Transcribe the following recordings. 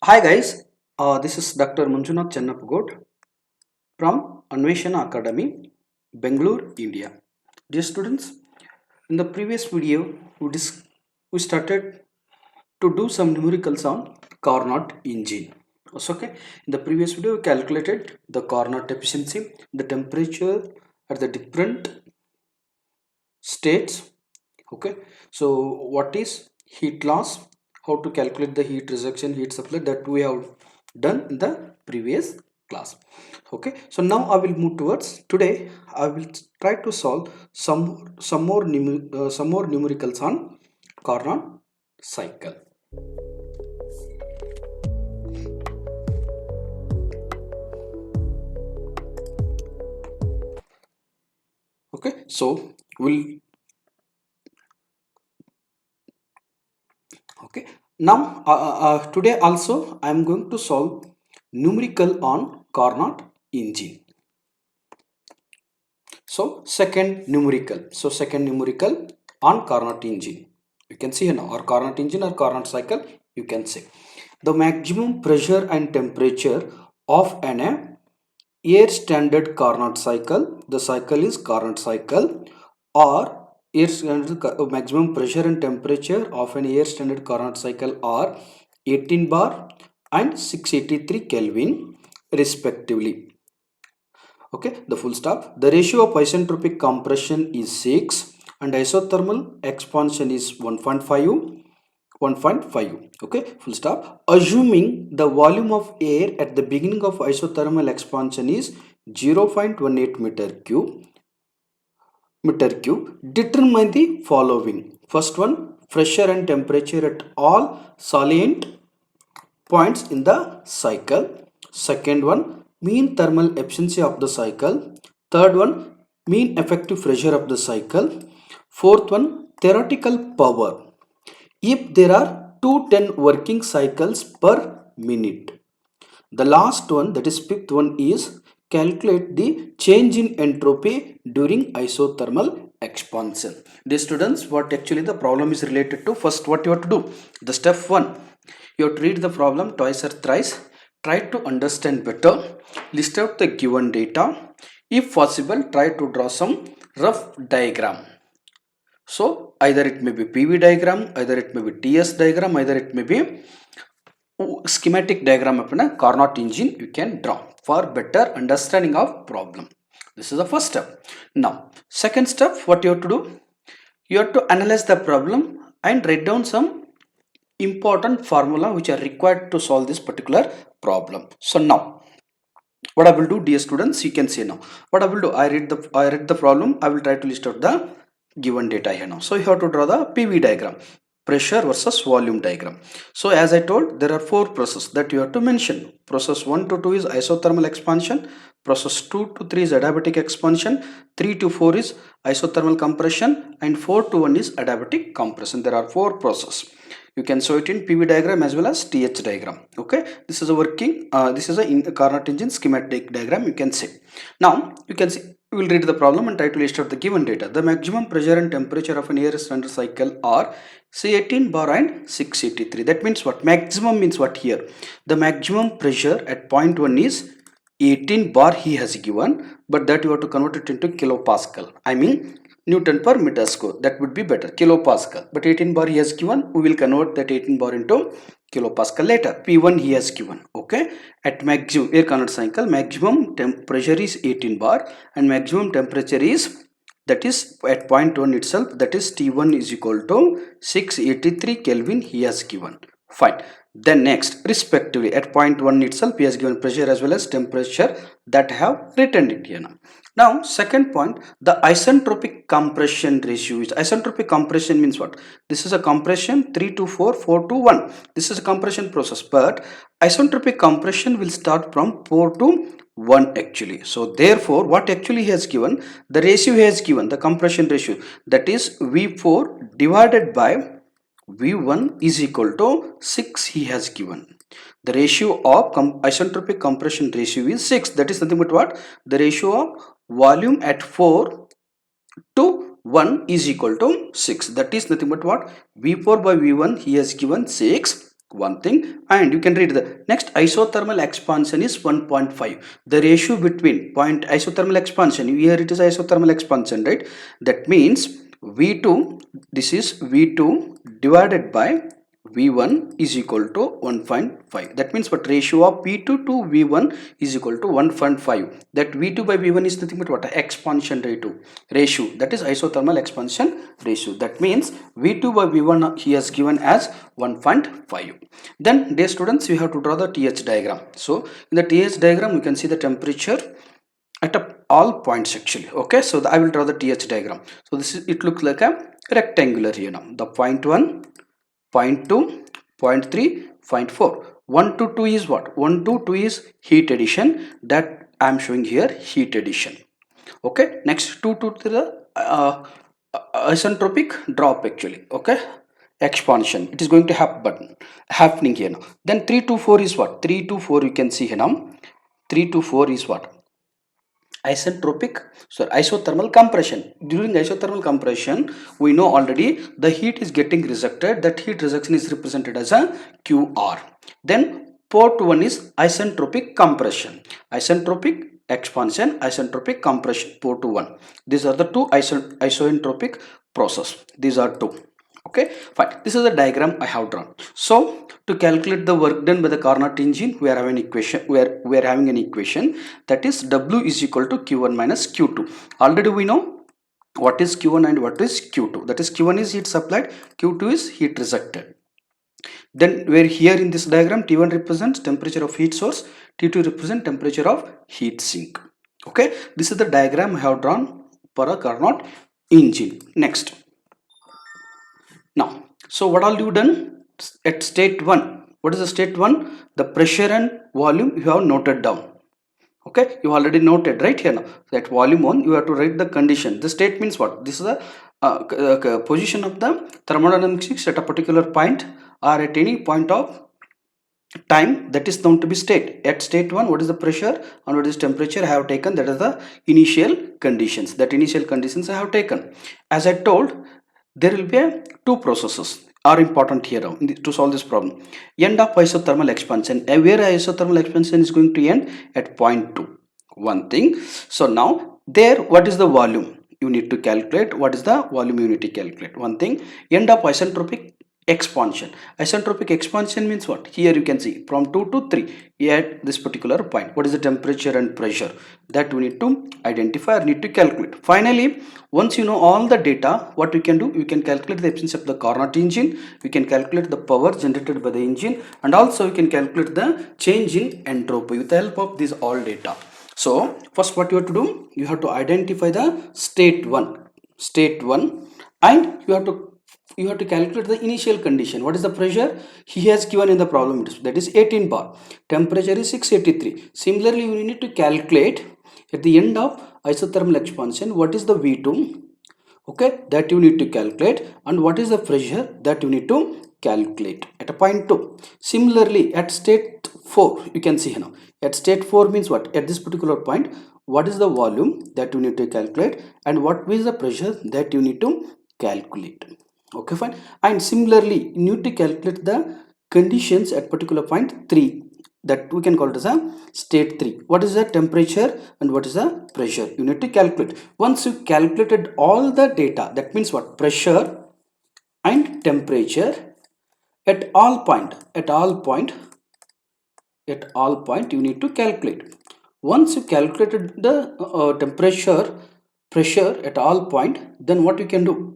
Hi guys, this is Dr. Manjunath Chennapagod from Anveshana Academy, Bangalore, India. Dear students, in the previous video, we started to do some numericals on Carnot engine. That's okay. In the previous video, we calculated the Carnot efficiency, the temperature at the different states. Okay. So, what is heat loss? How to calculate the heat rejection, heat supply, that we have done in the previous class. Okay, so now I will move towards today. I will try to solve some more numericals on Carnot cycle. Okay, so we'll okay now today also I am going to solve numerical on Carnot engine. So second numerical on Carnot engine. You can see here now, or Carnot engine or Carnot cycle, you can say. The maximum pressure and temperature of an air standard Carnot cycle, the cycle is Carnot cycle, or air standard maximum pressure and temperature of an air standard Carnot cycle are 18 bar and 683 Kelvin respectively. Okay, the full stop. The ratio of isentropic compression is 6 and isothermal expansion is 1.5. Okay, full stop. Assuming the volume of air at the beginning of isothermal expansion is 0.18 meter cube, determine the following. First one, pressure and temperature at all salient points in the cycle. Second one, mean thermal efficiency of the cycle. Third one, mean effective pressure of the cycle. Fourth one, theoretical power if there are 210 working cycles per minute. The last one, that is fifth one, is calculate the change in entropy during isothermal expansion. Dear students, what actually the problem is related to, first what you have to do, the step 1, you have to read the problem twice or thrice, try to understand better, list out the given data, if possible try to draw some rough diagram. So either it may be PV diagram, either it may be TS diagram, either it may be schematic diagram of a Carnot engine you can draw for better understanding of problem. This is the first step. Now second step, what you have to do, you have to analyze the problem and write down some important formula which are required to solve this particular problem. So now what I will do, dear students, you can see now what I will do, I read the problem, I will try to list out the given data here now. So you have to draw the PV diagram, pressure versus volume diagram. So as I told, there are four processes that you have to mention. Process 1 to 2 is isothermal expansion, process 2 to 3 is adiabatic expansion, 3 to 4 is isothermal compression, and 4 to 1 is adiabatic compression. There are four processes. You can show it in PV diagram as well as TH diagram. Okay, this is a working this is a Carnot engine schematic diagram, you can see. Now you can see, we will read the problem and try to list out the given data. The maximum pressure and temperature of an air standard cycle are say 18 bar and 683. That means what? Maximum means what here? The maximum pressure at point 1 is 18 bar he has given, but that you have to convert it into kilopascal. I mean Newton per meter square, that would be better, kilopascal. But 18 bar he has given, we will convert that 18 bar into kilopascal later. P1 he has given. Okay, at maximum air Carnot cycle, maximum pressure is 18 bar and maximum temperature is, that is at point 1 itself, that is T1 is equal to 683 Kelvin he has given. Fine. Then next, respectively at point 1 itself he has given pressure as well as temperature, that have written it here now. Now second point, the isentropic compression ratio is, isentropic compression means what? This is a compression 3 to 4, 4 to 1. This is a compression process, but isentropic compression will start from 4 to 1 actually. So therefore what actually he has given, the ratio he has given, the compression ratio, that is V4 divided by V1 is equal to 6 he has given. The ratio of isentropic compression ratio is 6. That is nothing but what? The ratio of volume at 4 to 1 is equal to 6. That is nothing but what? V4 by V1 he has given 6. one thing. And you can read the next isothermal expansion is 1.5. The ratio between point isothermal expansion, here it is isothermal expansion, right? That means V2, this is V2 divided by V1 is equal to 1.5. That means what ratio of P2 to V1 is equal to 1.5. That V2 by V1 is nothing but what expansion ratio. That is isothermal expansion ratio. That means V2 by V1 he has given as 1.5. Then dear students, you have to draw the TH diagram. So in the TH diagram you can see the temperature at all points actually. Okay, so I will draw the TH diagram. So this is, it looks like a rectangular here now. The point 1, point 2, point 3, point 4. 1 to 2 is what? 1 to 2 is heat addition, that I am showing here, heat addition. Okay, next 2 to 3 isentropic drop actually. Okay, expansion, it is going to happening here now. Then 3 to 4 is what? 3 to 4 you can see here now. 3 to 4 is what? Isothermal compression. During isothermal compression we know already the heat is getting rejected, that heat rejection is represented as a QR. Then port 1 is isentropic compression, isentropic expansion, isentropic compression, port 1. These are the two isentropic process, these are two. Okay, fine. This is the diagram I have drawn. So to calculate the work done by the Carnot engine, we are having an equation. We are having an equation, that is W is equal to Q1 minus Q2. Already we know what is Q1 and what is Q2. That is Q1 is heat supplied, Q2 is heat rejected. Then where here in this diagram T1 represents temperature of heat source, T2 represents temperature of heat sink. Okay, this is the diagram I have drawn for a Carnot engine. Next. Now, so what all you done at state 1? What is the state 1? The pressure and volume you have noted down. Okay, you already noted right here now. That volume 1, you have to write the condition. The state means what? This is the position of the thermodynamics at a particular point or at any point of time, that is known to be state. At state 1, what is the pressure and what is temperature I have taken, that is the initial conditions. That initial conditions I have taken. As I told, there will be two processes are important here to solve this problem. End of isothermal expansion, where isothermal expansion is going to end at point 2, one thing. So now there, what is the volume you need to calculate, what is the volume you need to calculate, one thing. End of isentropic expansion, isentropic expansion means what? Here you can see from 2 to 3 at this particular point, what is the temperature and pressure, that we need to identify or need to calculate. Finally, once you know all the data, what you can do, you can calculate the efficiency of the Carnot engine, you can calculate the power generated by the engine, and also you can calculate the change in entropy with the help of these all data. So first what you have to do, you have to identify the state 1, and you have to calculate the initial condition. What is the pressure he has given in the problem, that is 18 bar, temperature is 683. Similarly, you need to calculate at the end of isothermal expansion what is the V2, okay, that you need to calculate, and what is the pressure that you need to calculate at a point 2. Similarly, at state 4, you can see here now, at state 4 means what? At this particular point, what is the volume that you need to calculate, and what is the pressure that you need to calculate. Okay, fine. And similarly, you need to calculate the conditions at particular point 3, that we can call it as a state 3. What is the temperature and what is the pressure? You need to calculate. Once you calculated all the data, that means what? Pressure and temperature at all point you need to calculate. Once you calculated the pressure at all point, then what you can do?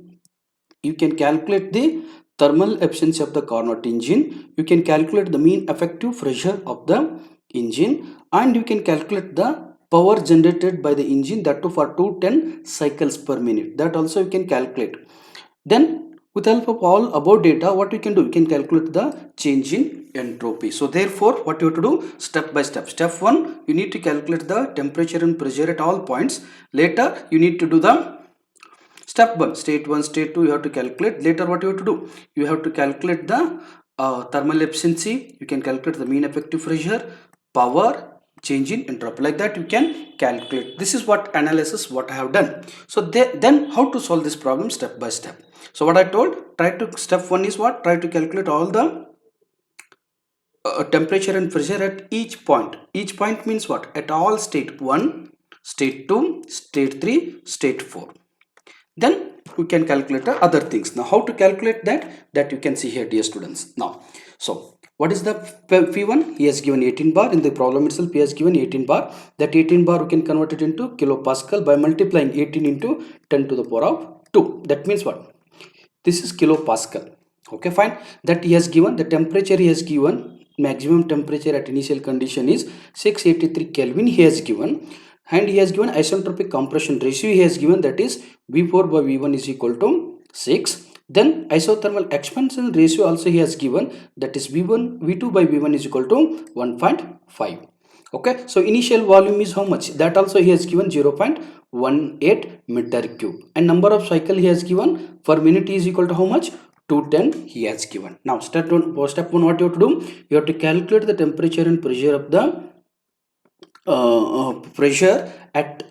You can calculate the thermal efficiency of the Carnot engine, you can calculate the mean effective pressure of the engine, and you can calculate the power generated by the engine, that too for 210 cycles per minute, that also you can calculate. Then with the help of all above data, what you can do, you can calculate the change in entropy. So therefore, what you have to do, step by step. Step 1, you need to calculate the temperature and pressure at all points. Later you need to do the step 1, state 1, state 2, you have to calculate. Later what you have to do, you have to calculate the thermal efficiency, you can calculate the mean effective pressure, power, change in entropy, like that you can calculate. This is what analysis what I have done. So then how to solve this problem step by step. So what I told, step 1 is what? Try to calculate all the temperature and pressure at each point. Each point means what? At all state 1, state 2, state 3, state 4. Then we can calculate the other things. Now how to calculate that you can see here, dear students. Now, so what is the P1? He has given 18 bar. In the problem itself he has given 18 bar. That 18 bar we can convert it into kilopascal by multiplying 18 into 10 to the power of 2. That means what? This is kilopascal. Okay, fine. That he has given. The temperature he has given, maximum temperature at initial condition is 683 Kelvin he has given, and he has given isentropic compression ratio he has given, that is V4 by V1 is equal to 6. Then isothermal expansion ratio also he has given, that is V2 by V1 is equal to 1.5. Okay, so initial volume is how much? That also he has given 0.18 meter cube, and number of cycle he has given per minute is equal to how much? 210 he has given. Now step one, what you have to do? You have to calculate the temperature and pressure of the pressure at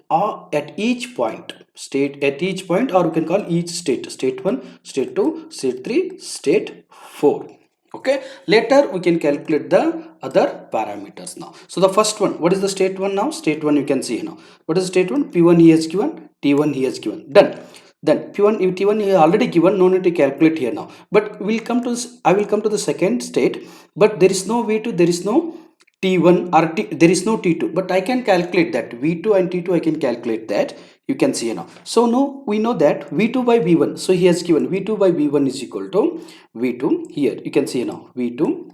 each point, state at each point, or you can call each state, state 1, state 2, state 3, state 4. Okay, later we can calculate the other parameters. Now, so the first one, what is the state 1? Now state 1 you can see now, what is state 1? P1 he has given, T1 he has given, done. Then P1 T1 he already given, no need to calculate here now. But we'll come to this, I will come to the second state, but there is no V2, there is no T1 or there is no T2, but I can calculate that V2 and T2, I can calculate that. You can see now. So now we know that V2 by V1. So he has given V2 by V1 is equal to V2. Here you can see now V2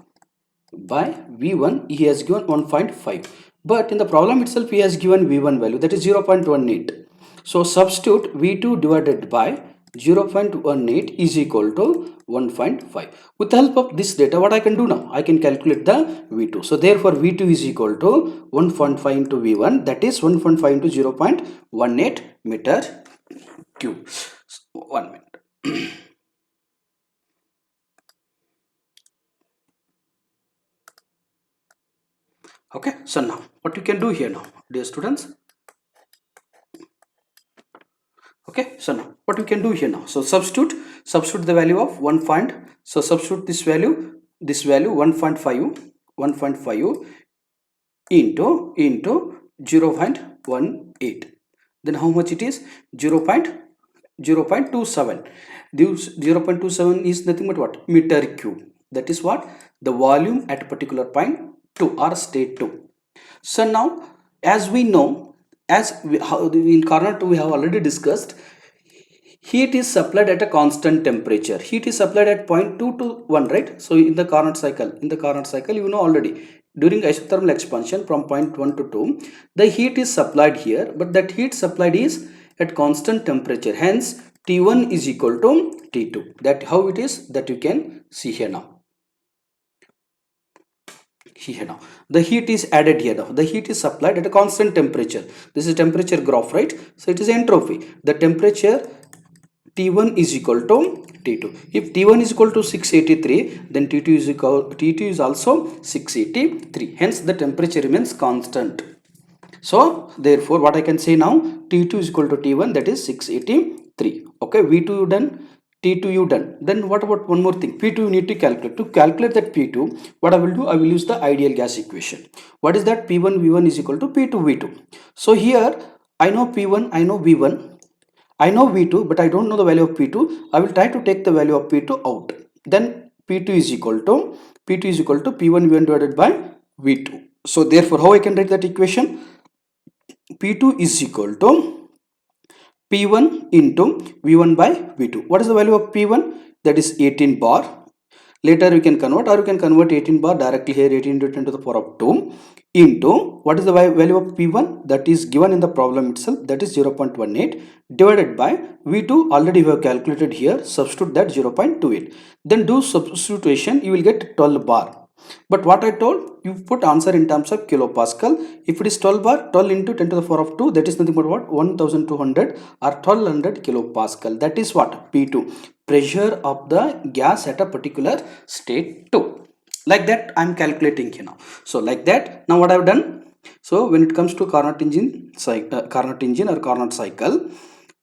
by V1 he has given 1.5. But in the problem itself he has given V1 value, that is 0.18. So substitute V2 divided by 0.18 is equal to 1.5. With the help of this data, what I can do now? I can calculate the V2. So therefore V2 is equal to 1.5 into V1, that is 1.5 into 0.18 meter cube. 1 minute. Okay, so now what you can do here now, dear students? Okay, so now what we can do here now? So substitute the value of 1 point. So substitute this value 1.5 into 0.18. Then how much it is? 0.27. This 0.27 is nothing but what? Meter cube. That is what? The volume at a particular point 2 or state 2. So now, as we know, in Carnot we have already discussed, heat is supplied at a constant temperature. Heat is supplied at point 2 to 1, right? So in the Carnot cycle, you know already, during isothermal expansion from point 1 to 2, the heat is supplied here, but that heat supplied is at constant temperature. Hence, T1 is equal to T2. That how it is, that you can see here now. Here now the heat is added here now. The heat is supplied at a constant temperature. This is temperature graph, right? So it is entropy. The temperature T1 is equal to T2. If T1 is equal to 683, then T2 is also 683. Hence the temperature remains constant. So therefore what I can say now, T2 is equal to T1, that is 683. Okay, V2 done, T2 you done. Then what about one more thing? P2 you need to calculate. To calculate that P2, what I will do? I will use the ideal gas equation. What is that? P1 V1 is equal to P2 V2. So here I know P1, I know V1, I know V2, but I don't know the value of P2. I will try to take the value of P2 out. Then P2 is equal to P1 V1 divided by V2. So therefore how I can write that equation? P2 is equal to P1 into V1 by V2. What is the value of P1? That is 18 bar. Later you can convert, or you can convert 18 bar directly here, 18 into 10 to the power of 2 into, what is the value of P1? That is given in the problem itself, that is 0.18, divided by V2, already we have calculated here, substitute that 0.28. Then do substitution, you will get 12 bar. But what I told, you put answer in terms of kilopascal. If it is 12 bar, 12 into 10 to the power of 2, that is nothing but what? 1200 or 1200 kilopascal. That is what? P2. Pressure of the gas at a particular state 2. Like that I am calculating here now. So like that, now what I have done? So when it comes to Carnot engine or Carnot cycle,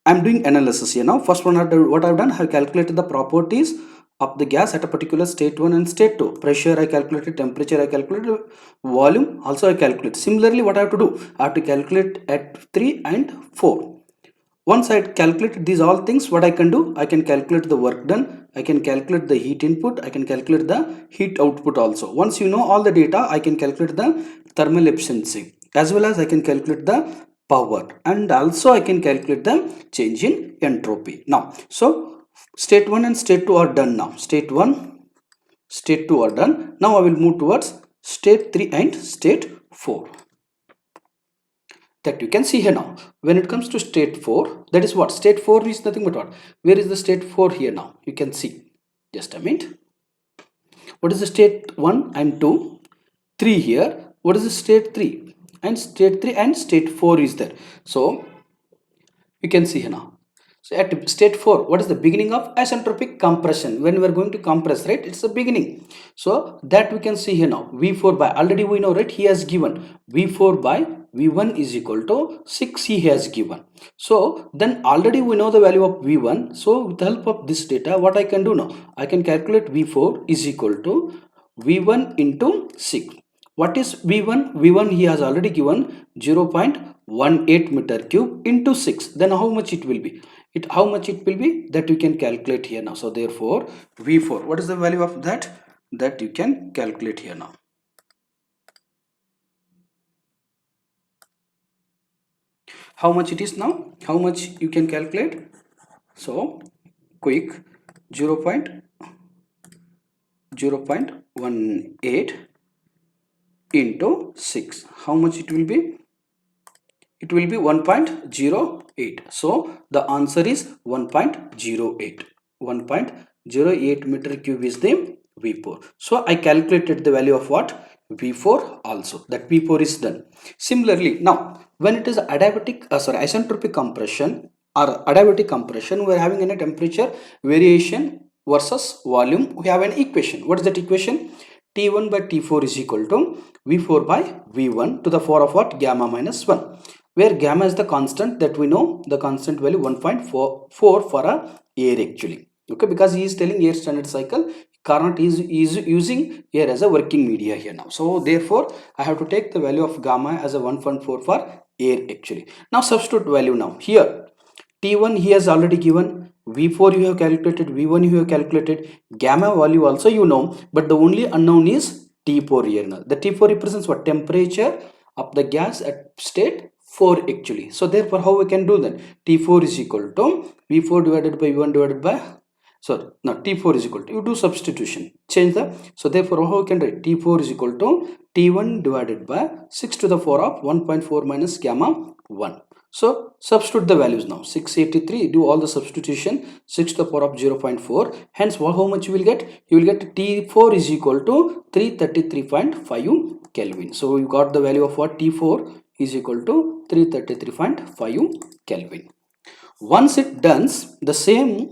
I am doing analysis here now. First one, what I have done, I have calculated the properties of the gas at a particular state 1 and state 2. Pressure I calculated, temperature I calculated, volume also I calculate. Similarly, what I have to do? I have to calculate at 3 and 4. Once I calculate these all things, what I can do? I can calculate the work done, I can calculate the heat input, I can calculate the heat output also. Once you know all the data, I can calculate the thermal efficiency as well as I can calculate the power, and also I can calculate the change in entropy. Now, so state 1 and state 2 are done now. State 1, state 2 are done. Now I will move towards state 3 and state 4. That you can see here now. When it comes to state 4, that is what? State 4 is nothing but what? Where is the state 4 here now? You can see. Just a minute. What is the state 1 and 2? 3 here. What is the state 3? And state 3 and state 4 is there. So, you can see here now. So, at state 4, what is the beginning of isentropic compression? When we are going to compress, right? It's the beginning. So, that we can see here now. V4 by, already we know, right? He has given V4 by V1 is equal to 6 he has given. So then already we know the value of V1. So with the help of this data, what I can do now? I can calculate V4 is equal to V1 into 6. What is V1? V1 he has already given 0.18 meter cube into 6. Then how much it will be? How much it will be? That you can calculate here now. So therefore V4, what is the value of that? That you can calculate here now. How much it is now? How much you can calculate? So quick, 0.18 into 6. How much it will be? It will be 1.08. So the answer is 1.08. 1.08 meter cube is the V4. So I calculated the value of what? V4 also. That V4 is done. Similarly, now when it is isentropic compression or adiabatic compression, we are having a temperature variation versus volume. We have an equation. What is that equation? T1 by T4 is equal to V4 by V1 to the power of what? Gamma minus 1. Where gamma is the constant that we know, the constant value 1.44 for a air actually. Okay, because he is telling air standard cycle, Carnot is using air as a working media here now. So therefore, I have to take the value of gamma as a 1.4 for air actually. Now substitute value now. Here, T1 he has already given, V4 you have calculated, V1 you have calculated, gamma value also you know, but the only unknown is T4 here now. The T4 represents what? Temperature of the gas at state 4 actually. So therefore, how we can do that? T4 is equal to V4 divided by V1 divided by, sorry, no, T4 is equal to, you do substitution, change the, so therefore how we can write? T4 is equal to T1 divided by 6 to the power of 1.4 minus gamma 1. So substitute the values now. 683, do all the substitution, 6 to the power of 0.4. Hence, how much you will get? You will get T4 is equal to 333.5 Kelvin. So you got the value of what? T4 is equal to 333.5 Kelvin. Once it done, the same,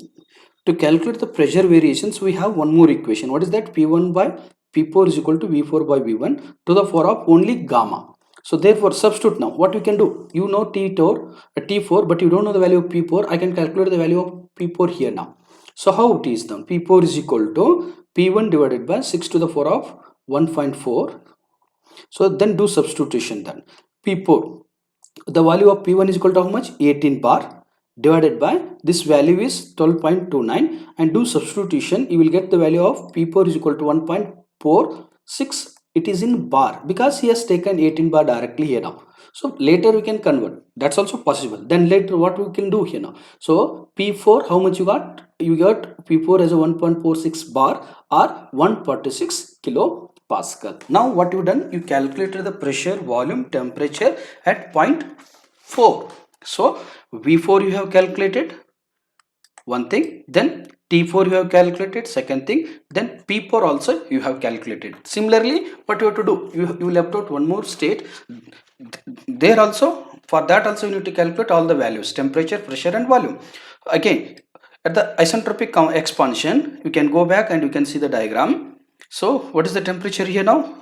to calculate the pressure variations, we have one more equation. What is that? P1 by P4 is equal to V4 by V1 to the power of only gamma. So therefore, substitute now. What you can do? You know T4, but you don't know the value of P4. I can calculate the value of P4 here now. So how it is done? P4 is equal to P1 divided by 6 to the power of 1.4. So then do substitution then. P4, the value of P1 is equal to how much? 18 bar divided by this value is 12.29, and do substitution. You will get the value of P4 is equal to 1.46. It is in bar because he has taken 18 bar directly here now. So later we can convert. That's also possible. Then later what we can do here now? So P4, how much you got? You got P4 as a 1.46 bar or 146 kilopascal. Now what you done? You calculated the pressure, volume, temperature at point 4. So V4 you have calculated, one thing, then T4 you have calculated, second thing, then P4 also you have calculated. Similarly, what you have to do? You left out one more state. There also, for that also you need to calculate all the values, temperature, pressure and volume. Again, at the isentropic expansion, you can go back and you can see the diagram. So what is the temperature here now?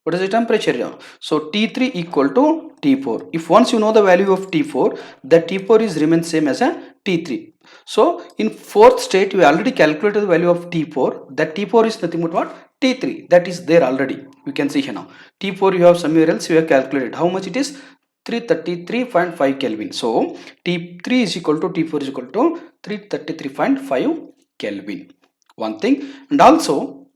What is the temperature here? So T3 equal to T4. If once you know the value of T4, the T4 is remain same as a T3. So in fourth state we already calculated the value of T4. That T4 is nothing but what? T3. That is there already. You can see here now. T4 you have somewhere else, you have calculated. How much it is? 333.5 Kelvin. So T3 is equal to T4 is equal to 333.5 Kelvin. One thing. And also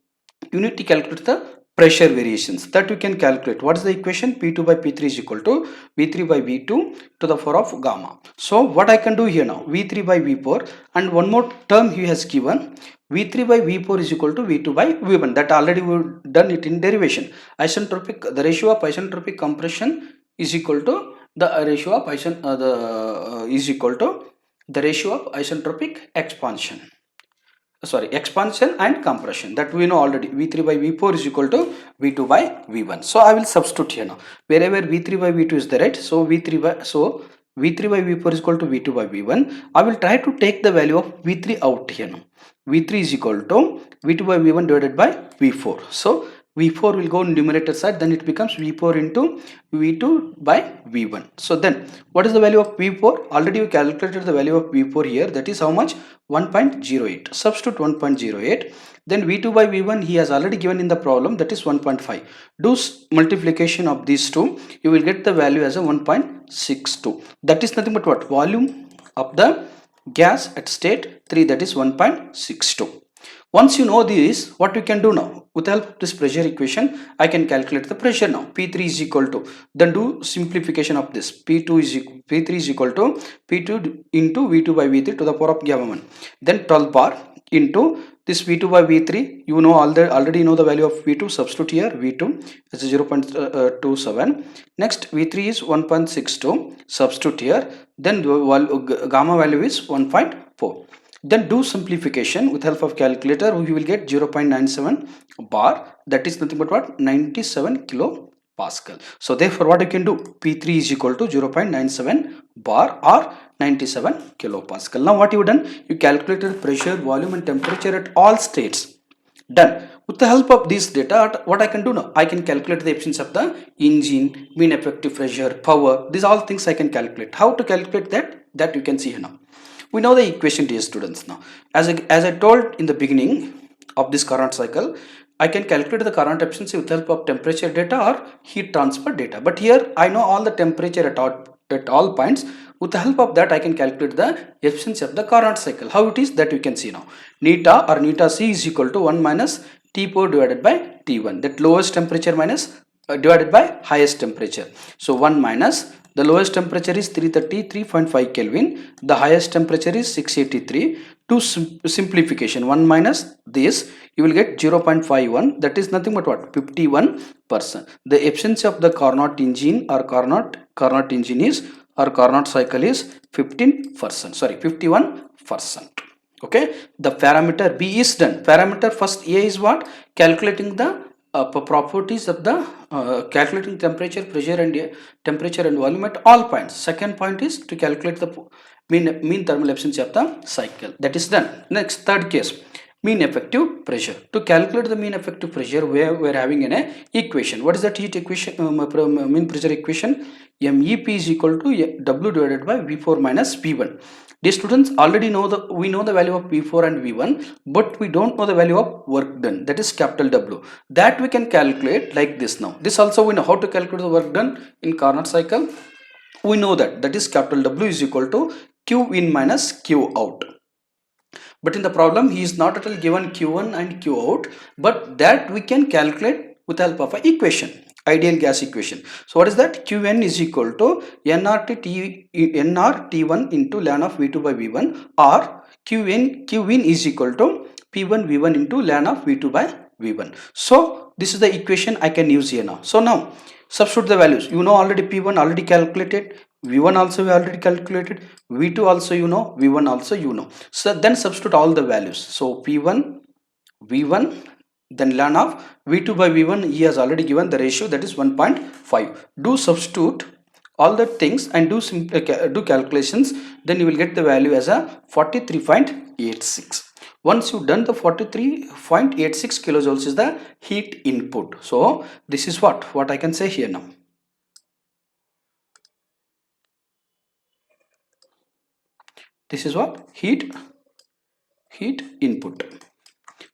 you need to calculate the pressure variations that you can calculate. What is the equation? P2 by P3 is equal to V3 by V2 to the power of gamma. So what I can do here now, V3 by V4, and one more term he has given, V3 by V4 is equal to V2 by V1. That already we've done it in derivation. Isentropic, the ratio of isentropic compression is equal to the ratio of is equal to the ratio of isentropic expansion and compression, that we know already. V3 by V4 is equal to V2 by V1. So I will substitute here now wherever V3 by V2 is there, right? So V3 by V4 is equal to V2 by V1. I will try to take the value of V3 out here now. V3 is equal to V2 by V1 divided by V4. So V4 will go in numerator side, then it becomes V4 into V2 by V1. So then what is the value of V4? Already we calculated the value of V4 here, that is how much? 1.08. Substitute 1.08. Then V2 by V1 he has already given in the problem, that is 1.5. Do multiplication of these two, you will get the value as a 1.62. That is nothing but what? Volume of the gas at state 3, that is 1.62. Once you know this, what you can do now? With the help of this pressure equation, I can calculate the pressure now. P3 is equal to, then do simplification of this. P3 is equal to P2 into V2 by V3 to the power of gamma 1. Then 12 bar into this V2 by V3. You know already know the value of V2. Substitute here V2 is 0.27. Next V3 is 1.62. Substitute here. Then gamma value is 1.4. Then do simplification with help of calculator. You will get 0.97 bar, that is nothing but what? 97 kilopascal. So therefore what you can do? P3 is equal to 0.97 bar or 97 kilopascal. Now what you have done? You calculated pressure, volume and temperature at all states. Done. With the help of this data, what I can do now? I can calculate the efficiency of the engine, mean effective pressure, power. These all things I can calculate. How to calculate that? That you can see here now. We know the equation, dear students. Now as I told in the beginning of this Carnot cycle, I can calculate the current efficiency with help of temperature data or heat transfer data. But here I know all the temperature at all points. With the help of that I can calculate the efficiency of the Carnot cycle. How it is, that you can see now. Neta or neta C is equal to 1 minus T4 divided by T1. That lowest temperature minus divided by highest temperature. So 1 minus, the lowest temperature is 333.5 Kelvin. The highest temperature is 683. To simplification, 1 minus this, you will get 0.51. That is nothing but what? 51%. The efficiency of the Carnot engine or Carnot engine is, or Carnot cycle is 15%. Sorry, 51%. Okay. The parameter B is done. Parameter first A is what? Calculating the properties of the calculating temperature, pressure and volume at all points. Second point is to calculate the mean thermal efficiency of the cycle. That is done. Next, third case, mean effective pressure. To calculate the mean effective pressure, we are having an equation. What is that heat equation? Mean pressure equation. MEP is equal to W divided by V4 minus V1. These students already know we know the value of V4 and V1, but we don't know the value of work done, that is capital W. That we can calculate like this now. This also we know how to calculate the work done in Carnot cycle. We know that is capital W is equal to Q in minus Q out. But in the problem he is not at all given Q1 and Q out, but that we can calculate with the help of an equation, ideal gas equation. So what is that? Qn is equal to nRT1 into ln of V2 by V1, or Qin is equal to P1 V1 into ln of V2 by V1. So this is the equation I can use here now. So now substitute the values. You know already P1 already calculated, V1 also we already calculated, V2 also you know, V1 also you know. So then substitute all the values. So P1 V1, then ln of V2 by V1 he has already given the ratio, that is 1.5. Do substitute all the things and do calculations, then you will get the value as a 43.86. Once you done the 43.86 kilojoules is the heat input. So this is what I can say here now. This is what? Heat input.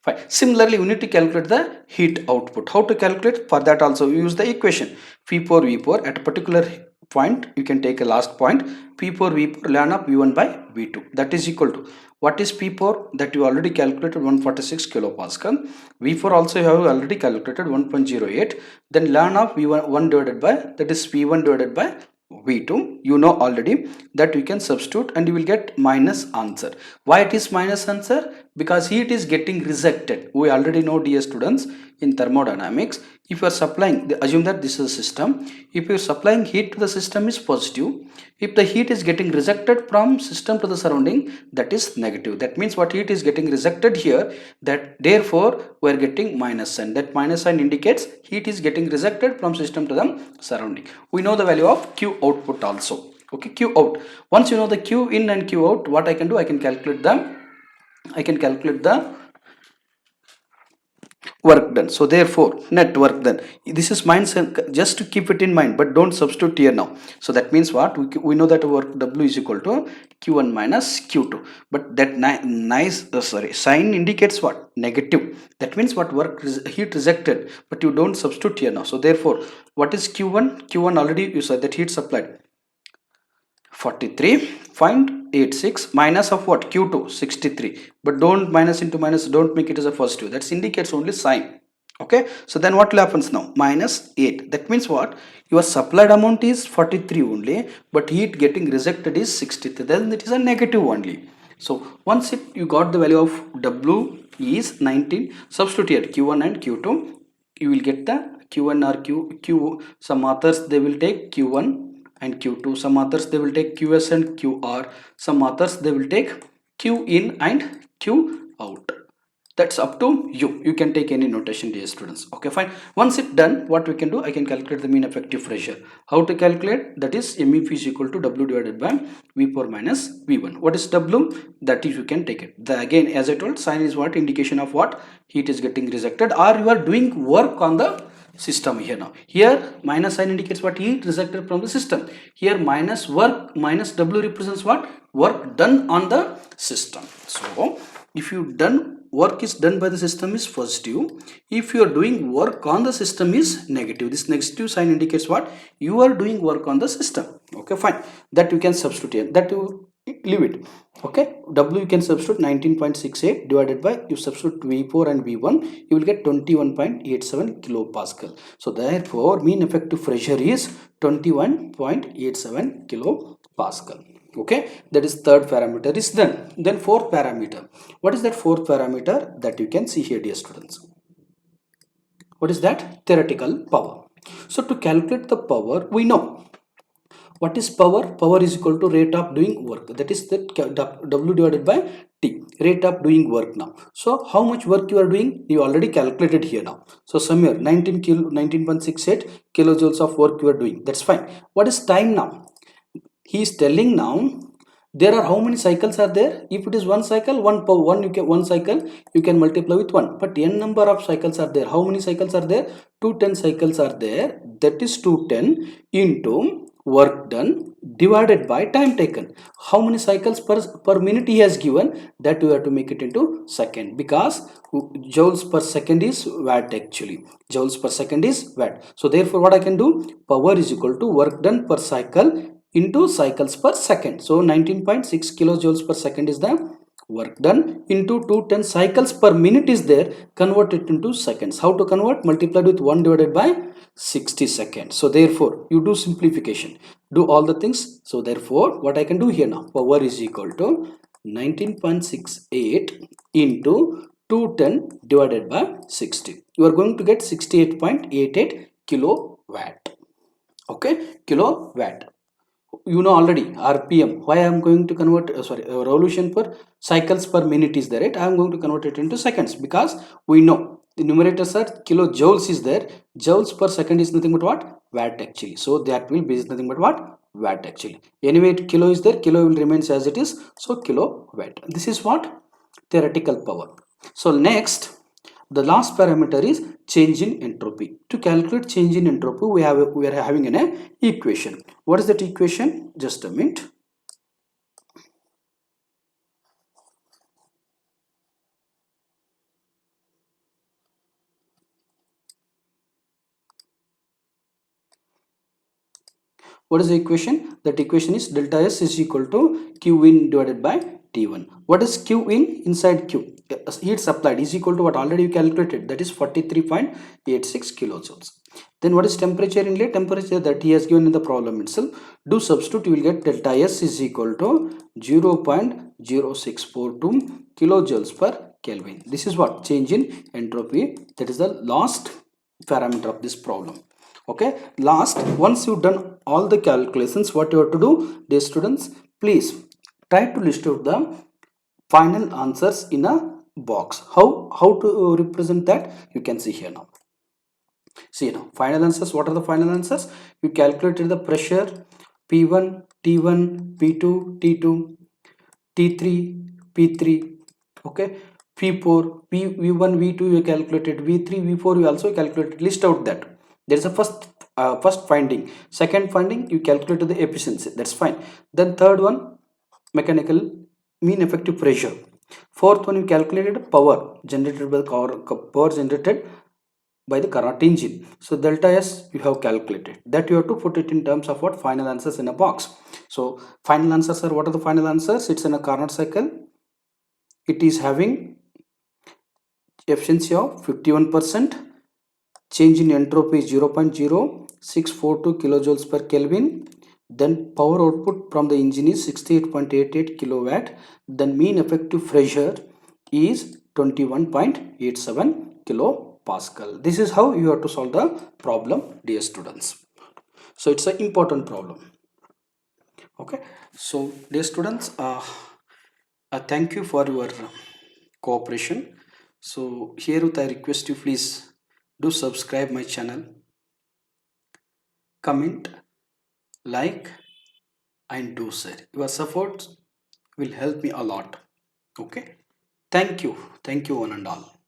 Fine. Similarly, we need to calculate the heat output. How to calculate? For that also we use the equation P4 V4 at a particular point. You can take a last point P4 V4 ln of V1 by V2. That is equal to, what is P4? That you already calculated 146 kilopascal. V4 also you have already calculated 1.08. Then ln of V1 1 divided by, that is V1 divided by V2, you know already, that you can substitute and you will get minus answer. Why it is minus answer? Because heat is getting rejected. We already know, dear students, in thermodynamics, if you are supplying, assume that this is a system, if you are supplying heat to the system is positive, if the heat is getting rejected from system to the surrounding, that is negative. That means what? Heat is getting rejected here, that therefore we are getting minus sign. That minus sign indicates heat is getting rejected from system to the surrounding. We know the value of Q output also. Okay, Q out. Once you know the Q in and Q out, what I can do? I can calculate the work done. So therefore net work done, this is mind, just to keep it in mind, but don't substitute here now. So that means what? We know that work W is equal to Q1 minus Q2, but that sign indicates what? Negative. That means what? Work heat rejected, but you don't substitute here now. So therefore what is Q1 already you said that heat supplied 43.86 minus of what? Q2 63, but don't minus into minus, don't make it as a positive. That indicates only sign. Okay, so then what will happens now? Minus 8. That means what? Your supplied amount is 43 only, but heat getting rejected is 63, then it is a negative only. So once you got the value of W is 19, substitute here Q1 and Q2, you will get the Q1 or Q. Some authors they will take Q1 and Q2, some authors they will take QS and QR, some authors they will take Q in and Q out. That's up to you can take any notation, dear students. Okay, fine. Once it's done, what we can do? I can calculate the mean effective pressure. How to calculate? That is MEP is equal to W divided by V4 minus V1. What is W? That is, you can take it. Again, as I told, sign is what? Indication of what? Heat is getting rejected, or you are doing work on the system here. Now here minus sign indicates what? Heat rejected from the system. Here minus work, minus W represents what? Work done on the system. So if you done work is done by the system is positive, if you are doing work on the system is negative. This negative sign indicates what? You are doing work on the system. Okay, fine. That you can substitute here, that you leave it. Okay, W you can substitute 19.68 divided by, you substitute V4 and V1, you will get 21.87 kilopascal. So therefore mean effective pressure is 21.87 kilopascal. Okay, that is third parameter is done. Then fourth parameter. What is that fourth parameter? That you can see here, dear students. What is that? Theoretical power. So to calculate the power, we know what is power? Power is equal to rate of doing work. That is the W divided by T, rate of doing work. Now, so how much work you are doing? You already calculated here now. So somewhere 19.68 kilojoules of work you are doing. That's fine. What is time now? He is telling now there are how many cycles are there? If it is one cycle, one cycle you can multiply with 1, but n number of cycles are there. How many cycles are there? 210 cycles are there. That is 210 into work done divided by time taken. How many cycles per minute he has given? That we have to make it into second, because joules per second is watt. Actually joules per second is watt. So therefore what I can do? Power is equal to work done per cycle into cycles per second. So 19.6 kilojoules per second is the work done, into 210 cycles per minute is there, convert it into seconds. How to convert? Multiplied with 1 divided by 60 seconds. So therefore you do simplification, do all the things. So therefore what I can do here now? Power is equal to 19.68 into 210 divided by 60. You are going to get 68.88 kilowatt. Okay, kilowatt. You know already RPM. Why I am going to convert revolution per cycles per minute is there, right? I am going to convert it into seconds, because we know the numerators are kilojoules is there, joules per second is nothing but what? Watt actually. So that will be nothing but what? Watt actually. Anyway kilo is there, kilo will remains as it is, so kilowatt. This is what? Theoretical power. So next, the last parameter is change in entropy. To calculate change in entropy, we are having an equation. What is that equation? Just a minute. What is the equation? That equation is delta S is equal to Q in divided by T1. What is Q in? Inside Q, heat supplied is equal to what already you calculated, that is 43.86 kilojoules. Then what is temperature inlet? Temperature that he has given in the problem itself. Do substitute, you will get delta S is equal to 0.0642 kilojoules per Kelvin. This is what? Change in entropy. That is the last parameter of this problem. Okay, last, once you've done all the calculations, what you have to do, dear students, please try to list out the final answers in a box. How to represent that? You can see here now. See now, final answers. What are the final answers? You calculated the pressure P1, T1, P2, T2, T3, P3, okay, P4, V1, V2 you calculated, V3, V4 you also calculated. List out that. There is a first finding. Second finding, you calculated the efficiency. That's fine. Then third one, mechanical mean effective pressure. Fourth one, you calculated power generated by the power generated by the Carnot engine. So delta S you have calculated. That you have to put it in terms of what? Final answers in a box. So final answers are, what are the final answers? It's in a Carnot cycle. It is having efficiency of 51%. Change in entropy is 0.0642 kilojoules per Kelvin. Then power output from the engine is 68.88 kilowatt. Then mean effective pressure is 21.87 kilopascal. This is how you have to solve the problem, dear students. So it's an important problem. Okay, so dear students, thank you for your cooperation. So herewith I request you, please do subscribe my channel, comment, like, and do share. Your support will help me a lot. Okay, thank you one and all.